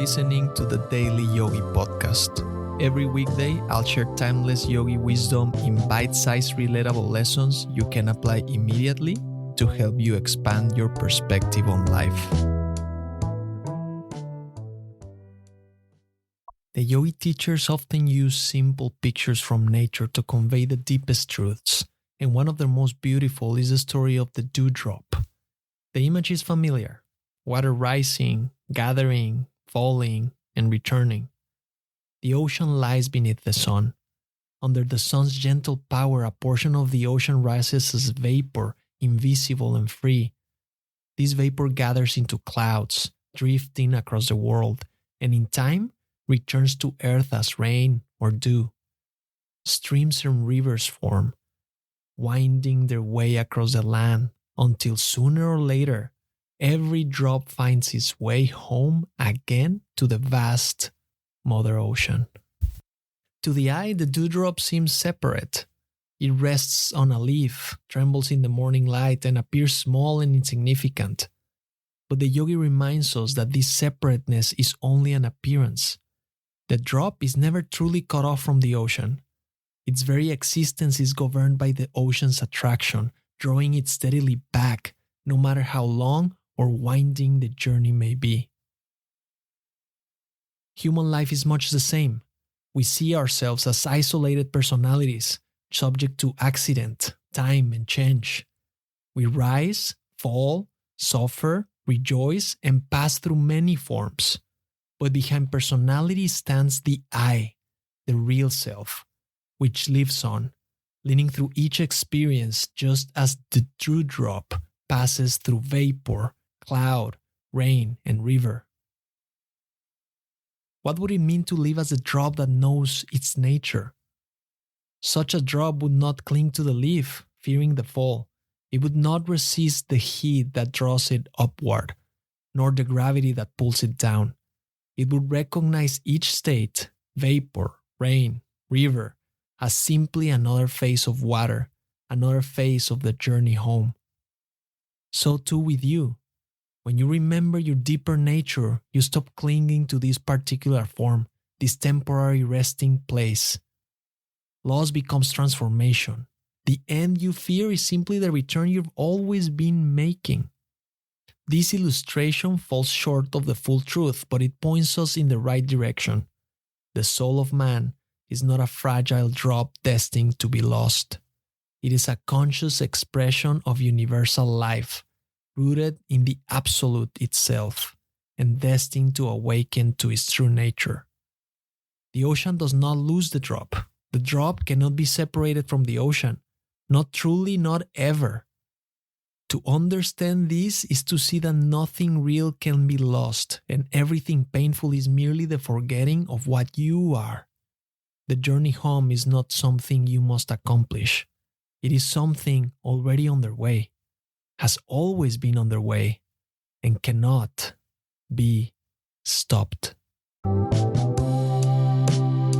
listening to the Daily Yogi Podcast. Every weekday, I'll share timeless yogi wisdom in bite-sized relatable lessons you can apply immediately to help you expand your perspective on life. The yogi teachers often use simple pictures from nature to convey the deepest truths, and one of the most beautiful is the story of the dewdrop. The image is familiar: water rising, gathering, falling, and returning. The ocean lies beneath the sun. Under the sun's gentle power, a portion of the ocean rises as vapor, invisible and free. This vapor gathers into clouds, drifting across the world, and in time returns to earth as rain or dew. Streams and rivers form, winding their way across the land until sooner or later, every drop finds its way home again to the vast Mother Ocean. To the eye, the dewdrop seems separate. It rests on a leaf, trembles in the morning light, and appears small and insignificant. But the yogi reminds us that this separateness is only an appearance. The drop is never truly cut off from the ocean. Its very existence is governed by the ocean's attraction, drawing it steadily back, no matter how long or winding the journey may be. Human life is much the same. We see ourselves as isolated personalities, subject to accident, time, and change. We rise, fall, suffer, rejoice, and pass through many forms. But behind personality stands the I, the real self, which lives on, leaning through each experience just as the dewdrop passes through vapor, cloud, rain, and river. What would it mean to live as a drop that knows its nature? Such a drop would not cling to the leaf, fearing the fall. It would not resist the heat that draws it upward, nor the gravity that pulls it down. It would recognize each state, vapor, rain, river, as simply another phase of water, another phase of the journey home. So too with you. When you remember your deeper nature, you stop clinging to this particular form, this temporary resting place. Loss becomes transformation. The end you fear is simply the return you've always been making. This illustration falls short of the full truth, but it points us in the right direction. The soul of man is not a fragile drop destined to be lost. It is a conscious expression of universal life, rooted in the Absolute itself, and destined to awaken to its true nature. The ocean does not lose the drop. The drop cannot be separated from the ocean. Not truly, not ever. To understand this is to see that nothing real can be lost, and everything painful is merely the forgetting of what you are. The journey home is not something you must accomplish. It is something already underway, has always been underway, and cannot be stopped.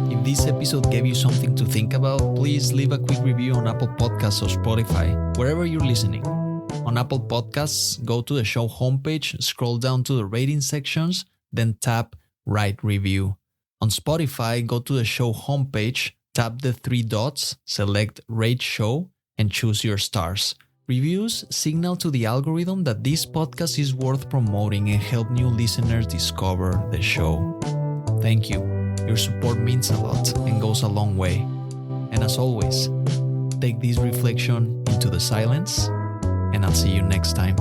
If this episode gave you something to think about, please leave a quick review on Apple Podcasts or Spotify, wherever you're listening. On Apple Podcasts, go to the show homepage, scroll down to the rating sections, then tap Write Review. On Spotify, go to the show homepage, tap the three dots, select Rate Show, and choose your stars. Reviews signal to the algorithm that this podcast is worth promoting and help new listeners discover the show. Thank you. Your support means a lot and goes a long way. And as always, take this reflection into the silence, and I'll see you next time.